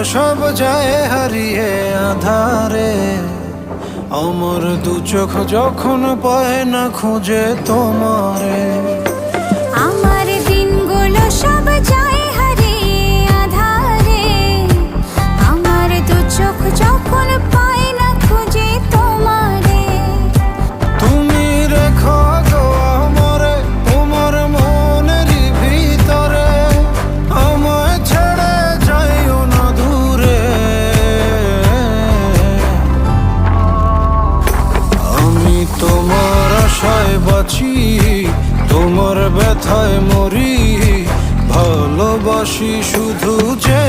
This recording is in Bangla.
সব যায় হারিয়ে আধারে। আমার দু চোখ যখন পায় না খুঁজে তোমারে। আমার দিনগুলো সব যায় হারিয়ে আধারে। আমার দু চোখ যখন পায় না খুঁজে তোমারে। তুমি রেখো গো আমারে তোমার মনেরই ভিতরে, আমায় ছেড়ে যাইও না দূরে। আমি তোমার আশায় বাঁচি, তোমার ব্যথায় মরি, ভালোবাসি শুধু যে